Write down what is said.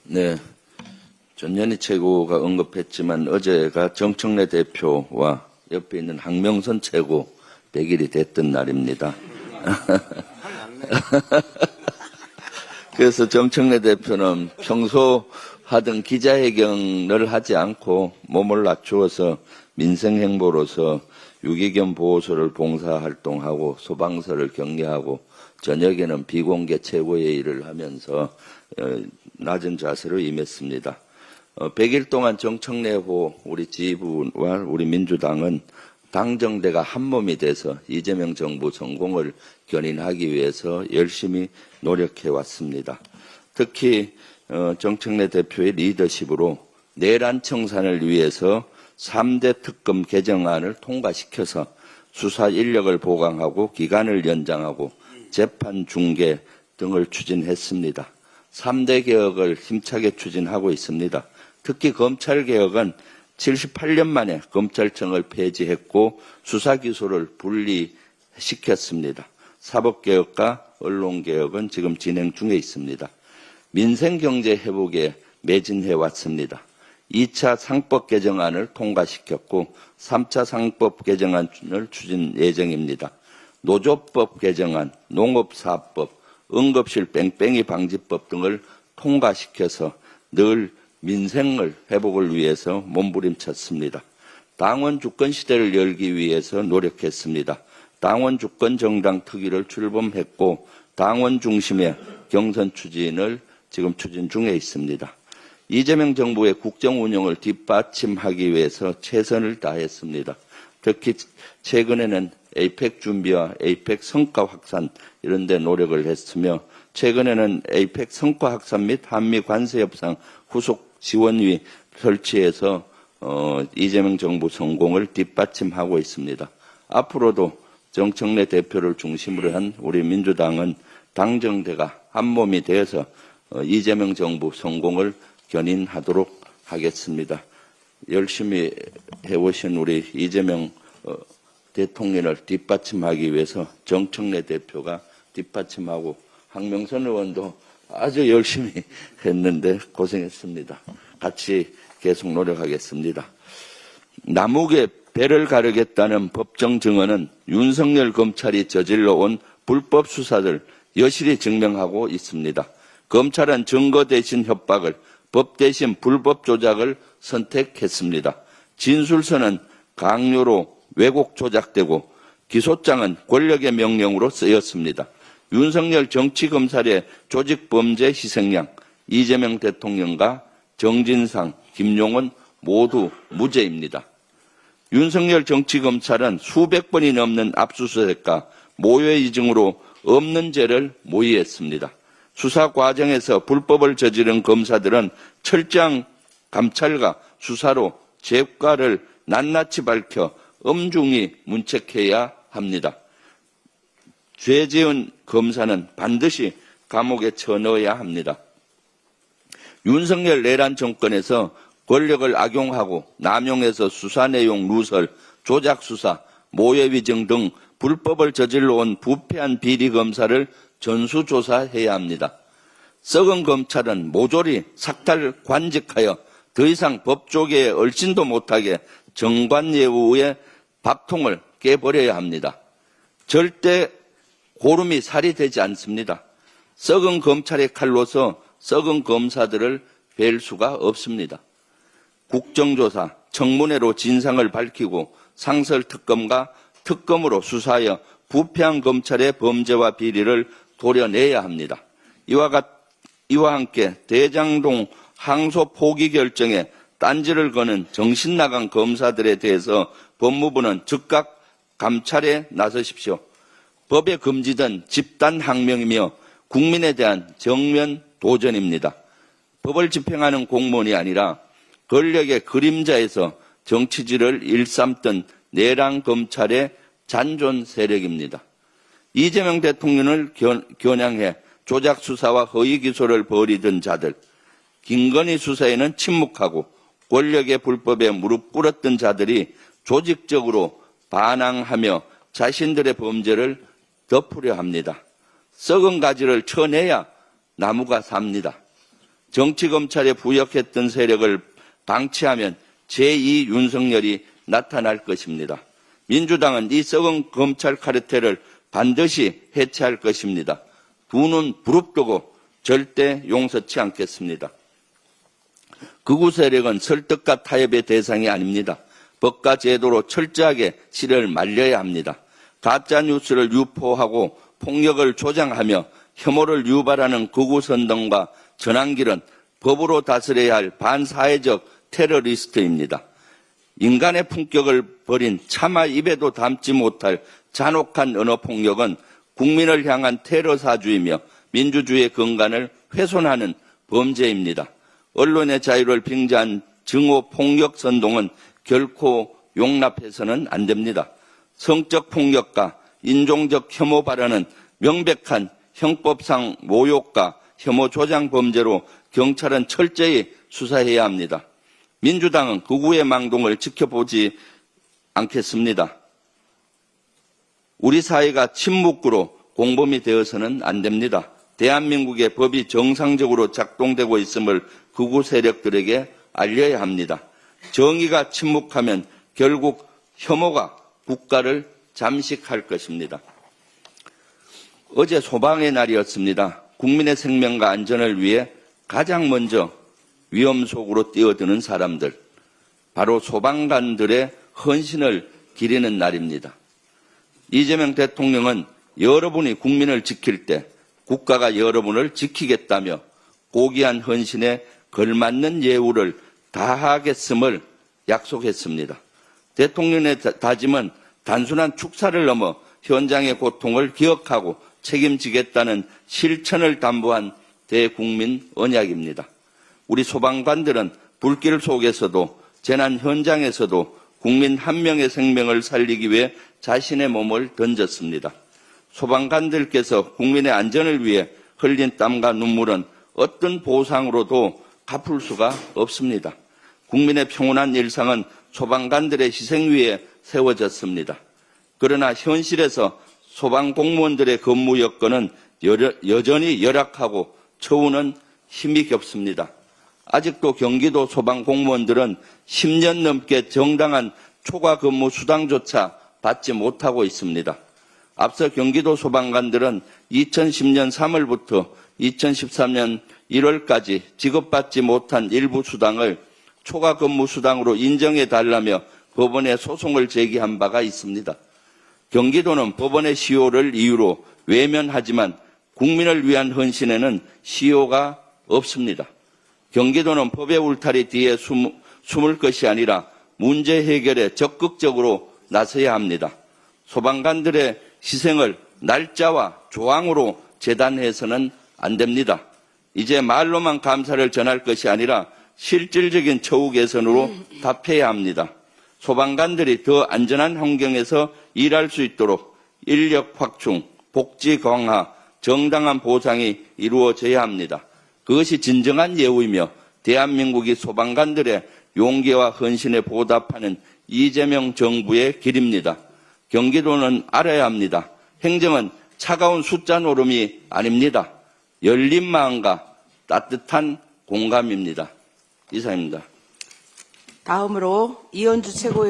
네, 전현희 최고가 언급했지만 어제가 정청래 대표와 옆에 있는 황명선 최고 100일이 됐던 날입니다. 그래서 정청래 대표는 평소 하던 기자회견을 하지 않고 몸을 낮추어서 민생행보로서 유기견 보호소를 봉사활동하고 소방서를 격리하고 저녁에는 비공개 최고회의를 하면서 낮은 자세로 임했습니다. 100일 동안 정청래호 우리 지부와 우리 민주당은 당정대가 한몸이 돼서 이재명 정부 성공을 견인하기 위해서 열심히 노력해 왔습니다. 특히 정청래 대표의 리더십으로 내란 청산을 위해서 3대 특검 개정안을 통과시켜서 수사 인력을 보강하고 기간을 연장하고 재판 중개 등을 추진했습니다. 3대 개혁을 힘차게 추진하고 있습니다. 특히 검찰개혁은 78년 만에 검찰청을 폐지했고 수사기소를 분리시켰습니다. 사법개혁과 언론개혁은 지금 진행 중에 있습니다. 민생경제 회복에 매진해 왔습니다. 2차 상법 개정안을 통과시켰고 3차 상법 개정안을 추진 예정입니다. 노조법 개정안, 농업사업법, 응급실 뺑뺑이 방지법 등을 통과시켜서 늘 민생을 회복을 위해서 몸부림쳤습니다. 당원 주권 시대를 열기 위해서 노력했습니다. 당원 주권 정당 특위를 출범했고 당원 중심의 경선 추진을 지금 추진 중에 있습니다. 이재명 정부의 국정 운영을 뒷받침하기 위해서 최선을 다했습니다. 특히 최근에는 에이펙 준비와 에이펙 성과 확산 이런 데 노력을 했으며 최근에는 에이펙 성과 확산 및 한미 관세 협상 후속 지원위 설치해서 이재명 정부 성공을 뒷받침하고 있습니다. 앞으로도 정청래 대표를 중심으로 한 우리 민주당은 당정대가 한몸이 되어서 이재명 정부 성공을 견인하도록 하겠습니다. 열심히 해오신 우리 이재명 대통령을 뒷받침하기 위해서 정청래 대표가 뒷받침하고 황명선 의원도 아주 열심히 했는데 고생했습니다. 같이 계속 노력하겠습니다. 남욱에 배를 가르겠다는 법정 증언은 윤석열 검찰이 저질러온 불법 수사를 여실히 증명하고 있습니다. 검찰은 증거 대신 협박을, 법 대신 불법 조작을 선택했습니다. 진술서는 강요로 왜곡 조작되고 기소장은 권력의 명령으로 쓰였습니다. 윤석열 정치검찰의 조직범죄 희생양, 이재명 대통령과 정진상, 김용은 모두 무죄입니다. 윤석열 정치검찰은 수백 번이 넘는 압수수색과 모욕의 증으로 없는 죄를 모의했습니다. 수사 과정에서 불법을 저지른 검사들은 철저한 감찰과 수사로 죄과를 낱낱이 밝혀 엄중히 문책해야 합니다. 죄 지은 검사는 반드시 감옥에 쳐넣어야 합니다. 윤석열 내란 정권에서 권력을 악용하고 남용해서 수사 내용 누설, 조작 수사, 모해 위증 등 불법을 저질러온 부패한 비리 검사를 전수조사해야 합니다. 썩은 검찰은 모조리 삭탈 관직하여 더 이상 법조계에 얼씬도 못하게 정관예우의 밥통을 깨버려야 합니다. 절대 고름이 살이 되지 않습니다. 썩은 검찰의 칼로서 썩은 검사들을 뵐 수가 없습니다. 국정조사, 청문회로 진상을 밝히고 상설특검과 특검으로 수사하여 부패한 검찰의 범죄와 비리를 도려내야 합니다. 이와 함께 대장동 항소 포기 결정에 딴지를 거는 정신나간 검사들에 대해서 법무부는 즉각 감찰에 나서십시오. 법에 금지된 집단 항명이며 국민에 대한 정면 도전입니다. 법을 집행하는 공무원이 아니라 권력의 그림자에서 정치질을 일삼던 내란 검찰의 잔존 세력입니다. 이재명 대통령을 겨냥해 조작 수사와 허위 기소를 벌이던 자들, 김건희 수사에는 침묵하고 권력의 불법에 무릎 꿇었던 자들이 조직적으로 반항하며 자신들의 범죄를 덮으려 합니다. 썩은 가지를 쳐내야 나무가 삽니다. 정치검찰에 부역했던 세력을 방치하면 제2 윤석열이 나타날 것입니다. 민주당은 이 썩은 검찰 카르텔을 반드시 해체할 것입니다. 두 눈 부릅뜨고 절대 용서치 않겠습니다. 극우 세력은 설득과 타협의 대상이 아닙니다. 법과 제도로 철저하게 실을 말려야 합니다. 가짜 뉴스를 유포하고 폭력을 조장하며 혐오를 유발하는 극우 선동과 전환길은 법으로 다스려야 할 반사회적 테러리스트입니다. 인간의 품격을 버린 차마 입에도 담지 못할 잔혹한 언어폭력은 국민을 향한 테러사주이며 민주주의의 근간을 훼손하는 범죄입니다. 언론의 자유를 빙자한 증오폭력 선동은 결코 용납해서는 안 됩니다. 성적 폭력과 인종적 혐오 발언은 명백한 형법상 모욕과 혐오 조장 범죄로 경찰은 철저히 수사해야 합니다. 민주당은 극우의 망동을 지켜보지 않겠습니다. 우리 사회가 침묵구로 공범이 되어서는 안 됩니다. 대한민국의 법이 정상적으로 작동되고 있음을 극우 세력들에게 알려야 합니다. 정의가 침묵하면 결국 혐오가 국가를 잠식할 것입니다. 어제 소방의 날이었습니다. 국민의 생명과 안전을 위해 가장 먼저 위험 속으로 뛰어드는 사람들, 바로 소방관들의 헌신을 기리는 날입니다. 이재명 대통령은 여러분이 국민을 지킬 때 국가가 여러분을 지키겠다며 고귀한 헌신에 걸맞는 예우를 다하겠음을 약속했습니다. 대통령의 다짐은 단순한 축사를 넘어 현장의 고통을 기억하고 책임지겠다는 실천을 담보한 대국민 언약입니다. 우리 소방관들은 불길 속에서도 재난 현장에서도 국민 한 명의 생명을 살리기 위해 자신의 몸을 던졌습니다. 소방관들께서 국민의 안전을 위해 흘린 땀과 눈물은 어떤 보상으로도 갚을 수가 없습니다. 국민의 평온한 일상은 소방관들의 희생 위에 세워졌습니다. 그러나 현실에서 소방 공무원들의 근무 여건은 여전히 열악하고 처우는 힘이 겹습니다. 아직도 경기도 소방 공무원들은 10년 넘게 정당한 초과 근무 수당조차 받지 못하고 있습니다. 앞서 경기도 소방관들은 2010년 3월부터 2013년 1월까지 지급받지 못한 일부 수당을 초과 근무 수당으로 인정해 달라며 법원에 소송을 제기한 바가 있습니다. 경기도는 법원의 시효를 이유로 외면하지만 국민을 위한 헌신에는 시효가 없습니다. 경기도는 법의 울타리 뒤에 숨을 것이 아니라 문제 해결에 적극적으로 나서야 합니다. 소방관들의 희생을 날짜와 조항으로 재단해서는 안 됩니다. 이제 말로만 감사를 전할 것이 아니라 실질적인 처우 개선으로 답해야 합니다. 소방관들이 더 안전한 환경에서 일할 수 있도록 인력 확충, 복지 강화, 정당한 보상이 이루어져야 합니다. 그것이 진정한 예우이며 대한민국이 소방관들의 용기와 헌신에 보답하는 이재명 정부의 길입니다. 경기도는 알아야 합니다. 행정은 차가운 숫자 노름이 아닙니다. 열린 마음과 따뜻한 공감입니다. 이상입니다. 다음으로 이현주 최고